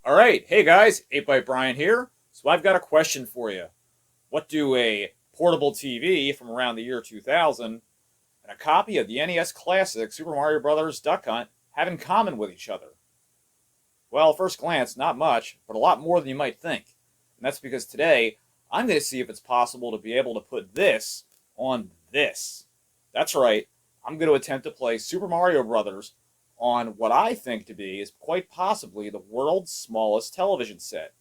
All right, hey guys, 8 Brian here. So I've got a question for you. What do a portable TV from around the year 2000 and a copy of the NES classic Super Mario Bros. Duck Hunt have in common with each other? Well, at first glance, not much, but a lot more than you might think. And that's because today I'm going to see if it's possible to be able to put this on this. That's right, I'm going to attempt to play Super Mario Bros. On what I think to be is quite possibly the world's smallest television set.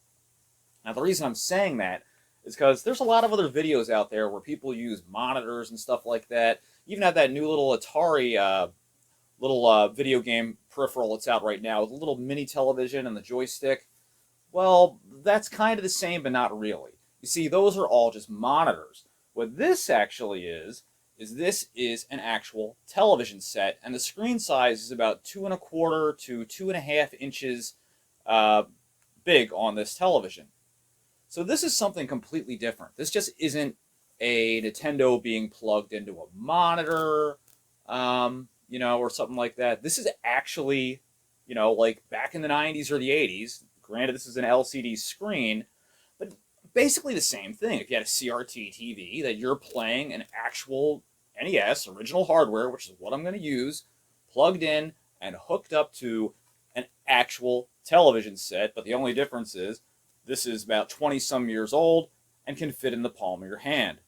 Now, the reason I'm saying that is because there's a lot of other videos out there where people use monitors and stuff like that. Even have that new little Atari little video game peripheral that's out right now with a little mini television and the joystick. Well, that's kind of the same, but not really. You see, those are all just monitors. What this actually is this is an actual television set, and the screen size is about 2.25 to 2.5 inches uh, big on this television. So this is something completely different. This just isn't a Nintendo being plugged into a monitor, or something like that. This is actually, like back in the 90s or the 80s. Granted, this is an LCD screen, but basically the same thing. If you had a CRT TV that you're playing an actual NES original hardware, which is what I'm going to use, plugged in and hooked up to an actual television set, but the only difference is this is about 20 some years old and can fit in the palm of your hand.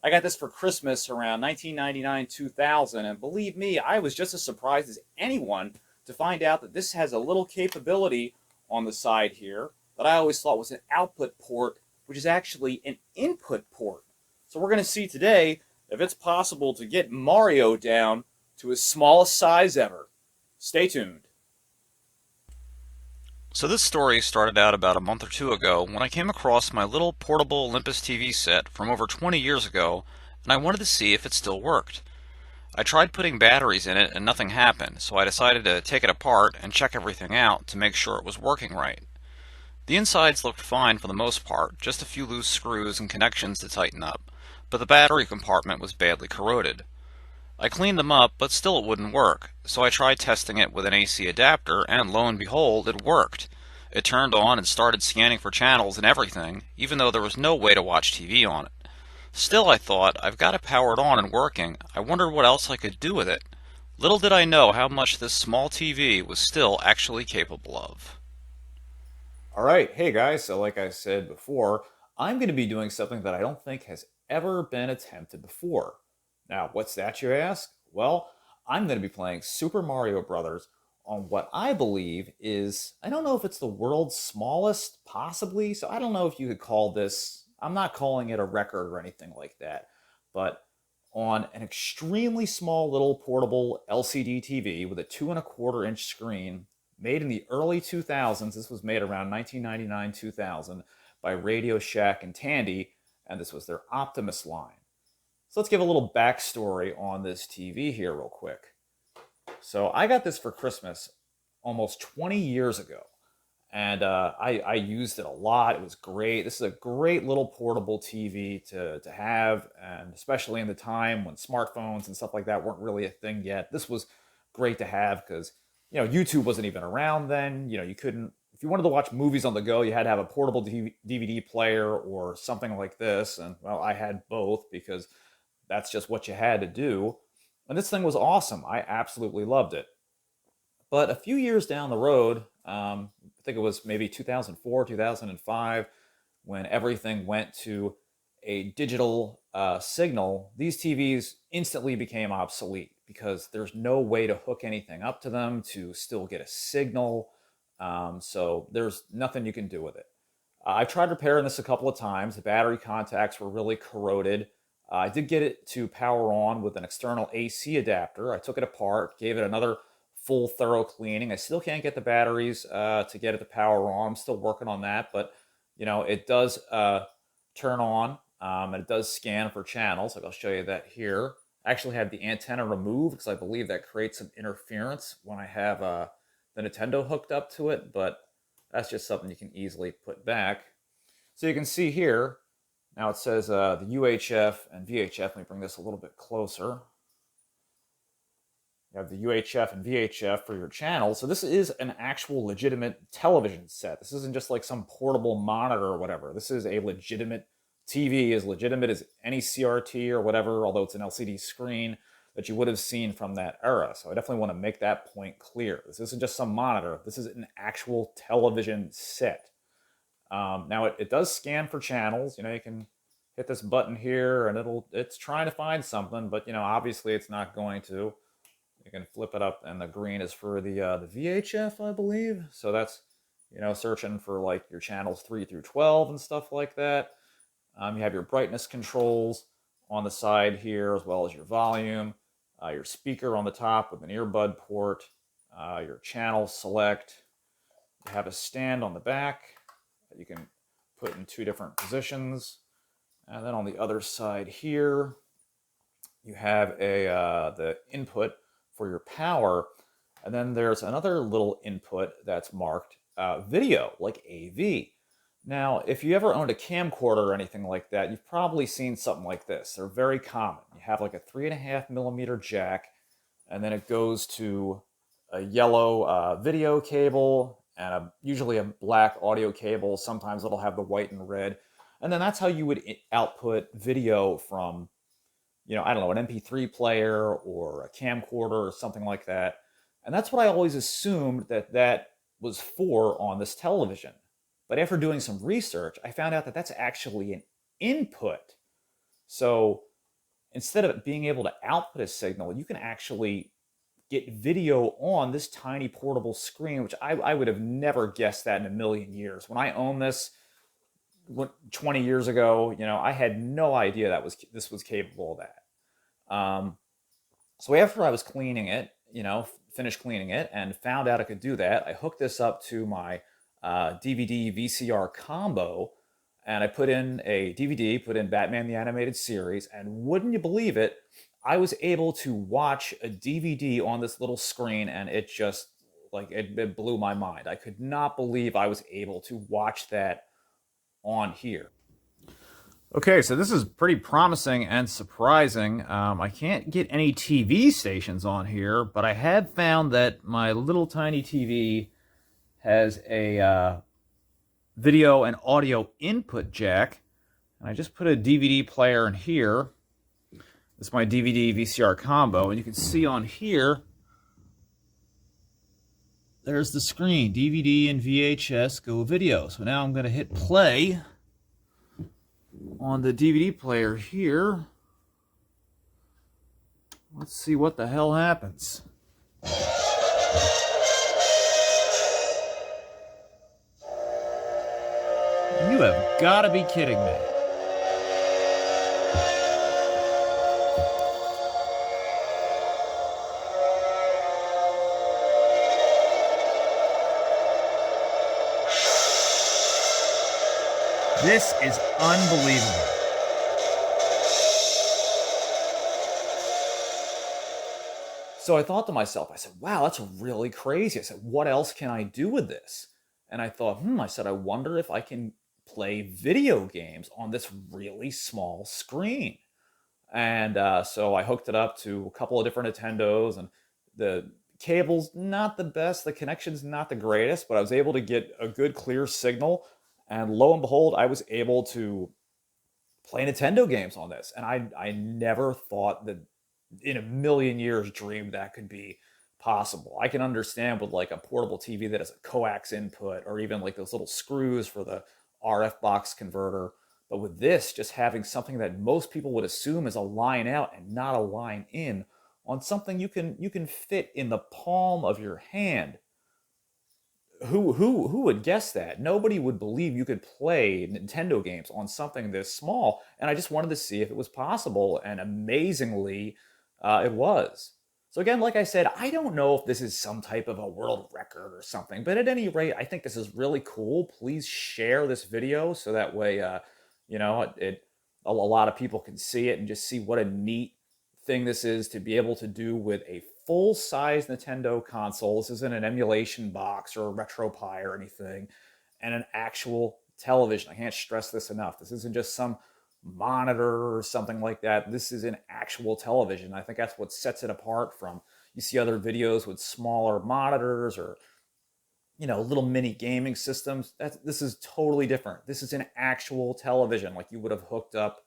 I got this for Christmas around 1999 2000, and believe me, I was just as surprised as anyone to find out that this has a little capability on the side here that I always thought was an output port, which is actually an input port. So we're going to see today if it's possible to get Mario down to his smallest size ever. Stay tuned. So this story started out about a month or two ago when I came across my little portable Olympus TV set from over 20 years ago, and I wanted to see if it still worked. I tried putting batteries in it and nothing happened, so I decided to take it apart and check everything out to make sure it was working right. The insides looked fine for the most part, just a few loose screws and connections to tighten up, but the battery compartment was badly corroded. I cleaned them up, but still it wouldn't work, so I tried testing it with an AC adapter, and lo and behold, it worked. It turned on and started scanning for channels and everything, even though there was no way to watch TV on it. Still, I thought, I've got it powered on and working. I wondered what else I could do with it. Little did I know how much this small TV was still actually capable of. All right, hey guys, so like I said before, I'm going to be doing something that I don't think has ever been attempted before. Now, what's that, you ask? Well, I'm going to be playing Super Mario Brothers on what I believe is, I don't know if it's the world's smallest, possibly, so I don't know if you could call this, I'm not calling it a record or anything like that, but on an extremely small little portable LCD TV with a 2.25 inch screen made in the early 2000s. This was made around 1999 2000 by Radio Shack and Tandy, and this was their Optimus line. So let's give a little backstory on this TV here, real quick. So I got this for Christmas almost 20 years ago, and I used it a lot. It was great. This is a great little portable TV to have, and especially in the time when smartphones and stuff like that weren't really a thing yet. This was great to have because YouTube wasn't even around then. You couldn't, if you wanted to watch movies on the go, you had to have a portable DVD player or something like this. And well, I had both because that's just what you had to do. And this thing was awesome. I absolutely loved it. But a few years down the road, I think it was maybe 2004, 2005, when everything went to a digital signal, these TVs instantly became obsolete because there's no way to hook anything up to them to still get a signal. So there's nothing you can do with it. I've tried repairing this a couple of times. The battery contacts were really corroded. I did get it to power on with an external AC adapter. I took it apart, gave it another full thorough cleaning. I still can't get the batteries to get it to power on. I'm still working on that, but it does turn on and it does scan for channels. Like I'll show you that here. I actually had the antenna removed because I believe that creates some interference when I have the Nintendo hooked up to it, but that's just something you can easily put back. So you can see here, now it says the UHF and VHF. Let me bring this a little bit closer. You have the UHF and VHF for your channels. So this is an actual legitimate television set. This isn't just like some portable monitor or whatever. This is a legitimate TV, as legitimate as any CRT or whatever, although it's an LCD screen that you would have seen from that era. So I definitely want to make that point clear. This isn't just some monitor. This is an actual television set. Now it does scan for channels. You can hit this button here and it's trying to find something, but obviously it's not going to. You can flip it up, and the green is for the VHF, I believe. So that's searching for like your channels 3 through 12 and stuff like that. You have your brightness controls on the side here, as well as your volume, your speaker on the top with an earbud port, your channel select. You have a stand on the back that you can put in 2 different positions. And then on the other side here, you have the input for your power, and then there's another little input that's marked video, like AV. Now, if you ever owned a camcorder or anything like that, you've probably seen something like this. They're very common. You have like a 3.5mm jack, and then it goes to a yellow video cable and usually a black audio cable. Sometimes it'll have the white and red. And then that's how you would output video from I don't know, an MP3 player or a camcorder or something like that. And that's what I always assumed that was for on this television. But after doing some research, I found out that that's actually an input. So instead of being able to output a signal, you can actually get video on this tiny portable screen, which I would have never guessed that in a million years. When I owned this 20 years ago, I had no idea this was capable of that. So after I was cleaning it, finished cleaning it and found out I could do that, I hooked this up to my DVD VCR combo, and I put in a DVD, put in Batman the Animated Series, and wouldn't you believe it, I was able to watch a DVD on this little screen, and it just, it blew my mind. I could not believe I was able to watch that on here. Okay, so this is pretty promising and surprising. I can't get any TV stations on here, but I have found that my little tiny TV has a video and audio input jack. And I just put a DVD player in here. This is my DVD VCR combo, and you can see on here, there's the screen, DVD and VHS go video. So now I'm going to hit play on the DVD player here. Let's see what the hell happens. You have got to be kidding me. This is unbelievable. So I thought to myself, I said, wow, that's really crazy. I said, what else can I do with this? And I thought, I said, I wonder if I can play video games on this really small screen. And so I hooked it up to a couple of different Nintendos, and the cable's not the best, the connection's not the greatest, but I was able to get a good clear signal. And lo and behold, I was able to play Nintendo games on this. And I never thought that in a million years dreamed that could be possible. I can understand with like a portable TV that has a coax input, or even like those little screws for the RF box converter. But with this, just having something that most people would assume is a line out and not a line in on something you can fit in the palm of your hand. Who would guess that? Nobody would believe you could play Nintendo games on something this small. And I just wanted to see if it was possible, and amazingly, it was. So again, like I said, I don't know if this is some type of a world record or something, but at any rate, I think this is really cool. Please share this video so that way, a lot of people can see it and just see what a neat thing this is to be able to do with a full-size Nintendo console. This isn't an emulation box or a RetroPie or anything, and an actual television. I can't stress this enough. This isn't just some monitor or something like that. This is an actual television. I think that's what sets it apart from, you see other videos with smaller monitors or little mini gaming systems. This is totally different. This is an actual television, like you would have hooked up.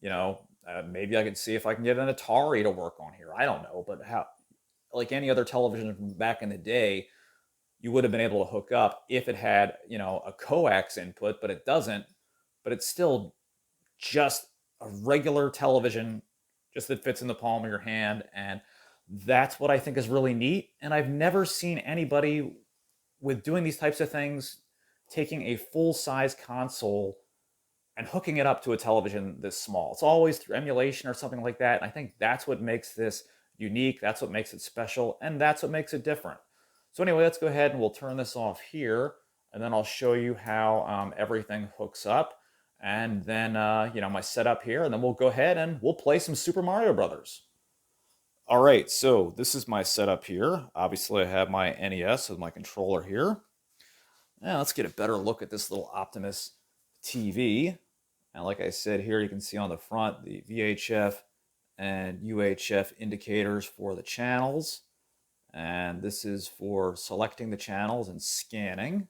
Maybe I could see if I can get an Atari to work on here. I don't know, but how, like any other television from back in the day, you would have been able to hook up if it had, a coax input, but it doesn't. But it's still just a regular television, just that fits in the palm of your hand. And that's what I think is really neat. And I've never seen anybody with doing these types of things taking a full size console and hooking it up to a television this small. It's always through emulation or something like that. And I think that's what makes this unique. That's what makes it special. And that's what makes it different. So anyway, let's go ahead and we'll turn this off here. And then I'll show you how everything hooks up. And then, my setup here. And then we'll go ahead and we'll play some Super Mario Brothers. All right, so this is my setup here. Obviously, I have my NES with my controller here. Now, let's get a better look at this little Optimus TV. And like I said here, you can see on the front the VHF and UHF indicators for the channels. And this is for selecting the channels and scanning.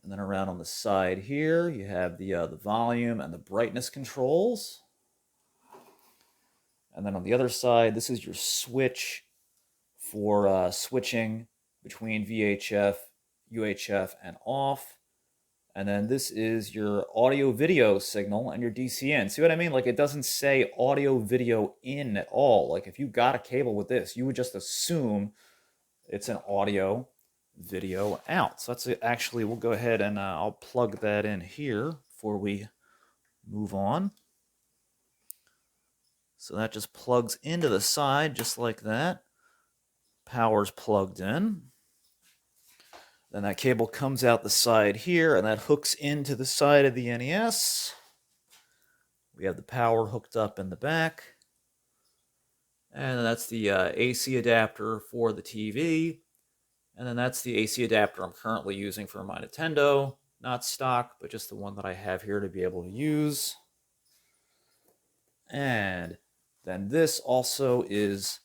And then around on the side here, you have the volume and the brightness controls. And then on the other side, this is your switch for switching between VHF, UHF, and off. And then this is your audio video signal and your DCN. See what I mean? Like, it doesn't say audio video in at all. Like, if you got a cable with this, you would just assume it's an audio video out. So that's actually, we'll go ahead and I'll plug that in here before we move on. So that just plugs into the side just like that. Power's plugged in. Then that cable comes out the side here, and that hooks into the side of the NES. We have the power hooked up in the back. And that's the AC adapter for the TV. And then that's the AC adapter I'm currently using for my Nintendo. Not stock, but just the one that I have here to be able to use. And then this also is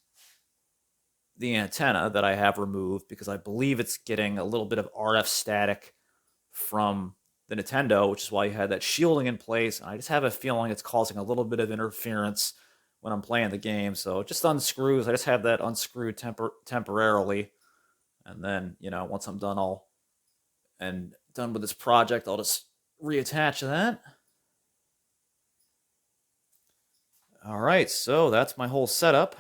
the antenna that I have removed because I believe it's getting a little bit of RF static from the Nintendo, which is why you had that shielding in place. And I just have a feeling it's causing a little bit of interference when I'm playing the game. So it just unscrews. I just have that unscrewed temporarily. And then, once I'm done, done with this project, I'll just reattach that. All right, so that's my whole setup.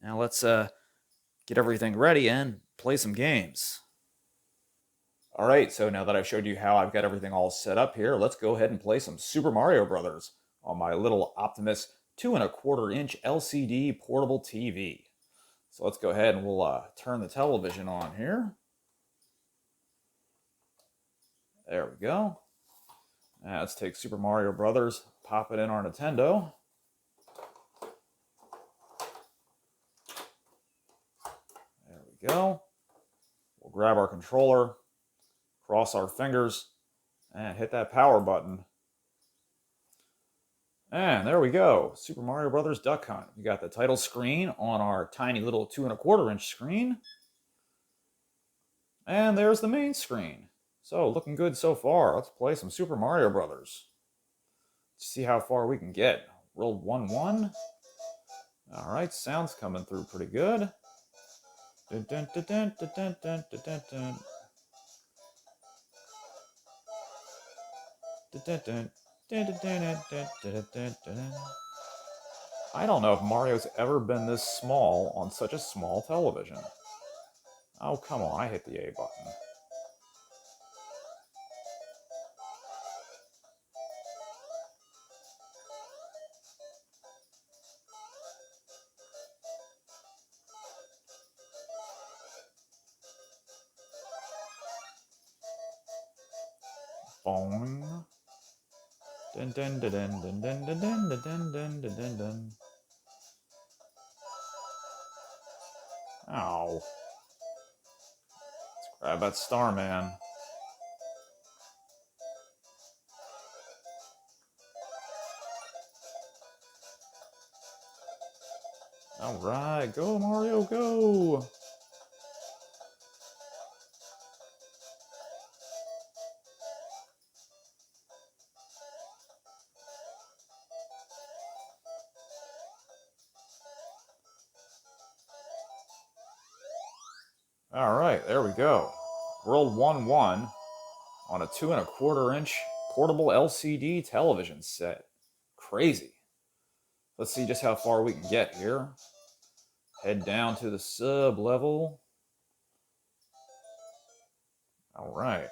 Now let's get everything ready and play some games. All right, so now that I've showed you how I've got everything all set up here, let's go ahead and play some Super Mario Brothers on my little Optimus 2¼ inch LCD portable TV. So let's go ahead and we'll turn the television on here. There we go. Now let's take Super Mario Brothers, pop it in our Nintendo. There we go. We'll grab our controller, cross our fingers, and hit that power button. And there we go, Super Mario Brothers Duck Hunt. We got the title screen on our tiny little 2¼ inch screen. And there's the main screen. So, looking good so far. Let's play some Super Mario Brothers. Let's see how far we can get. Rolled 1-1. Alright, sound's coming through pretty good. Dun, dun, dun, dun, dun, dun, dun, dun, dun. Dun, dun, dun. I don't know if Mario's ever been this small on such a small television. Oh, come on, I hit the A button. Boing. Dun dun dun dun dun dun dun dun dun dun dun dun dun. Ow. Let's grab that Starman. All right, go Mario, go! All right, there we go. World 1-1 on a 2¼ inch portable LCD television set. Crazy. Let's see just how far we can get here. Head down to the sub level. All right.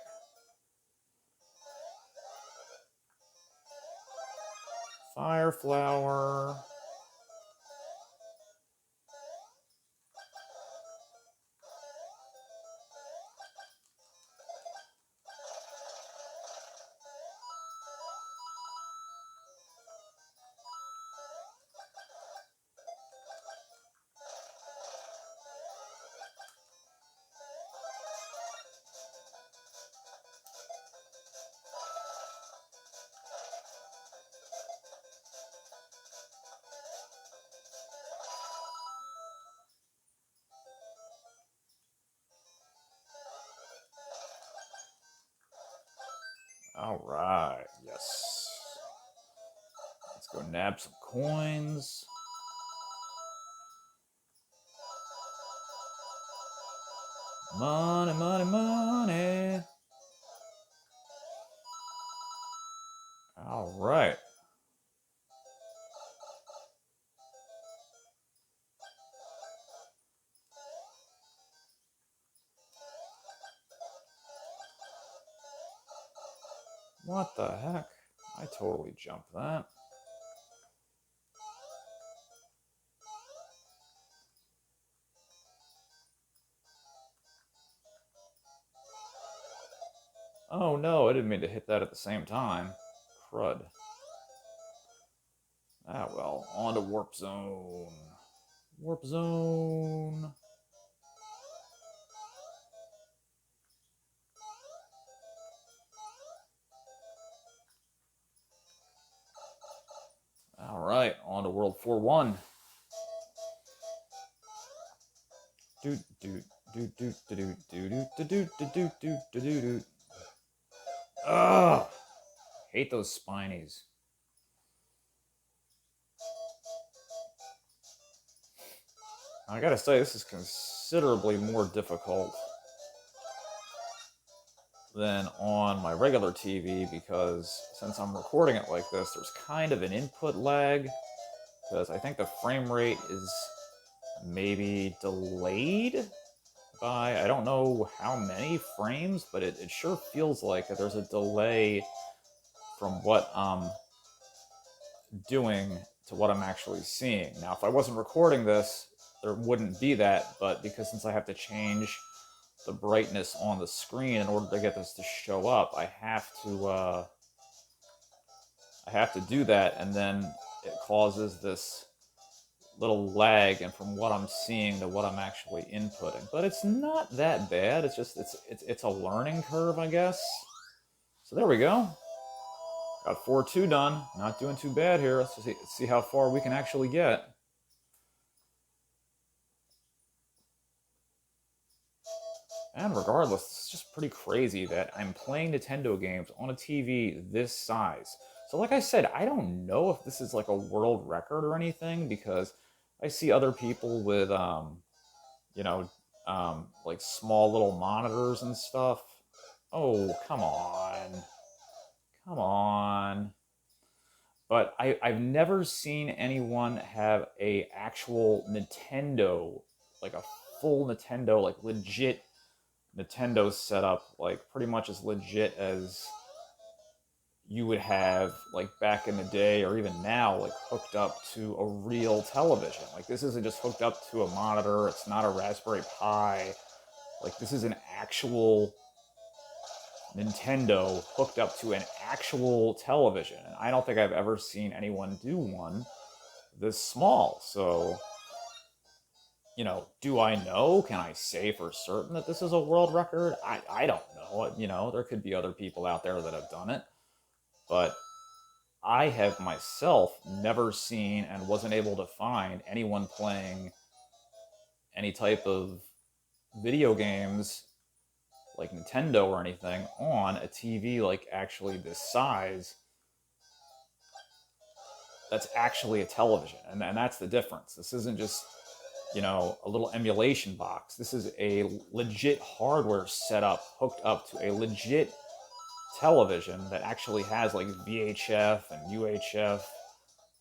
Fire flower. All right, yes. Let's go nab some coins. Money, money, money. All right. What the heck? I totally jumped that. Oh no, I didn't mean to hit that at the same time. Crud. Ah well, on to Warp Zone. Warp Zone. All right, on to World 4-1. Doot doot doot doot doot doot doot doot doot doot doot doot. Ugh! Hate those spinies. I gotta say, this is considerably more difficult than on my regular TV because since I'm recording it like this, there's kind of an input lag because I think the frame rate is maybe delayed by, I don't know how many frames, but it sure feels like there's a delay from what I'm doing to what I'm actually seeing. Now, if I wasn't recording this, there wouldn't be that, but because since I have to change the brightness on the screen in order to get this to show up, I have to do that, and then it causes this little lag and from what I'm seeing to what I'm actually inputting. But it's not that bad. It's just it's a learning curve, I guess. So there we go. Got 4-2 done. Not doing too bad here. Let's see how far we can actually get. And regardless, it's just pretty crazy that I'm playing Nintendo games on a TV this size. So like I said, I don't know if this is like a world record or anything because I see other people with, you know, like small little monitors and stuff. Oh, come on. Come on. But I've never seen anyone have a actual Nintendo, like a full Nintendo, like legit Nintendo setup, like pretty much as legit as you would have like back in the day or even now, like hooked up to a real television. Like this isn't just hooked up to a monitor, it's not a Raspberry Pi. Like this is an actual Nintendo hooked up to an actual television. And I don't think I've ever seen anyone do one this small. So, you know, do I know? Can I say for certain that this is a world record? I don't know. You know, there could be other people out there that have done it. But I have myself never seen and wasn't able to find anyone playing any type of video games like Nintendo or anything on a TV like actually this size that's actually a television. And that's the difference. This isn't just, a little emulation box. This is a legit hardware setup hooked up to a legit television that actually has like VHF and UHF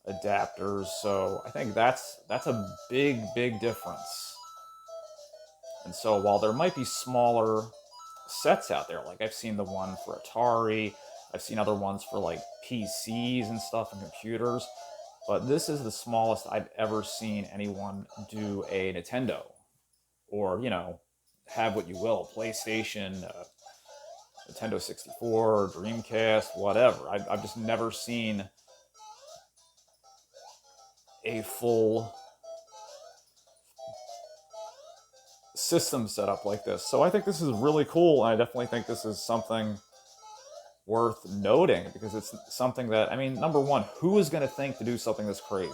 adapters. So I think that's a big difference. And so while there might be smaller sets out there, like I've seen the one for Atari, I've seen other ones for like PCs and stuff and computers, but this is the smallest I've ever seen anyone do a Nintendo, or have what you will, PlayStation, Nintendo 64, Dreamcast, whatever. I've just never seen a full system setup like this. So I think this is really cool, and I definitely think this is something worth noting, because it's something that, number one, who is going to think to do something this crazy?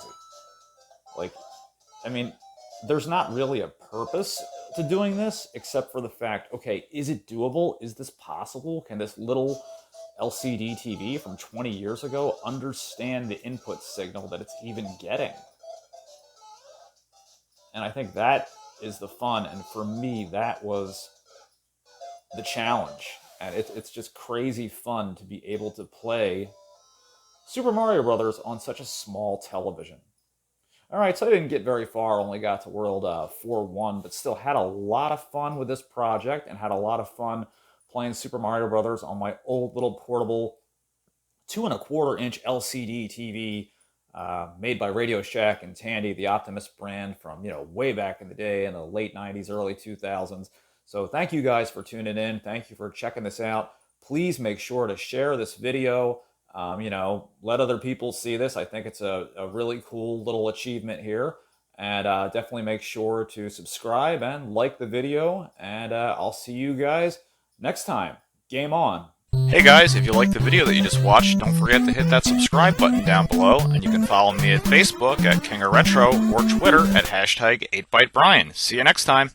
Like, there's not really a purpose to doing this except for the fact, okay, is it doable? Is this possible? Can this little LCD TV from 20 years ago understand the input signal that it's even getting? And I think that is the fun, and for me, that was the challenge. And it's just crazy fun to be able to play Super Mario Brothers on such a small television. All right, so I didn't get very far, only got to World 4-1, but still had a lot of fun with this project and had a lot of fun playing Super Mario Brothers on my old little portable 2.25-inch LCD TV made by Radio Shack and Tandy, the Optimus brand from, way back in the day in the late 90s, early 2000s. So thank you guys for tuning in. Thank you for checking this out. Please make sure to share this video. Let other people see this. I think it's a really cool little achievement here. And definitely make sure to subscribe and like the video. And I'll see you guys next time. Game on. Hey guys, if you liked the video that you just watched, don't forget to hit that subscribe button down below, and you can follow me at Facebook at King of Retro or Twitter at #8ByteBrian. See you next time.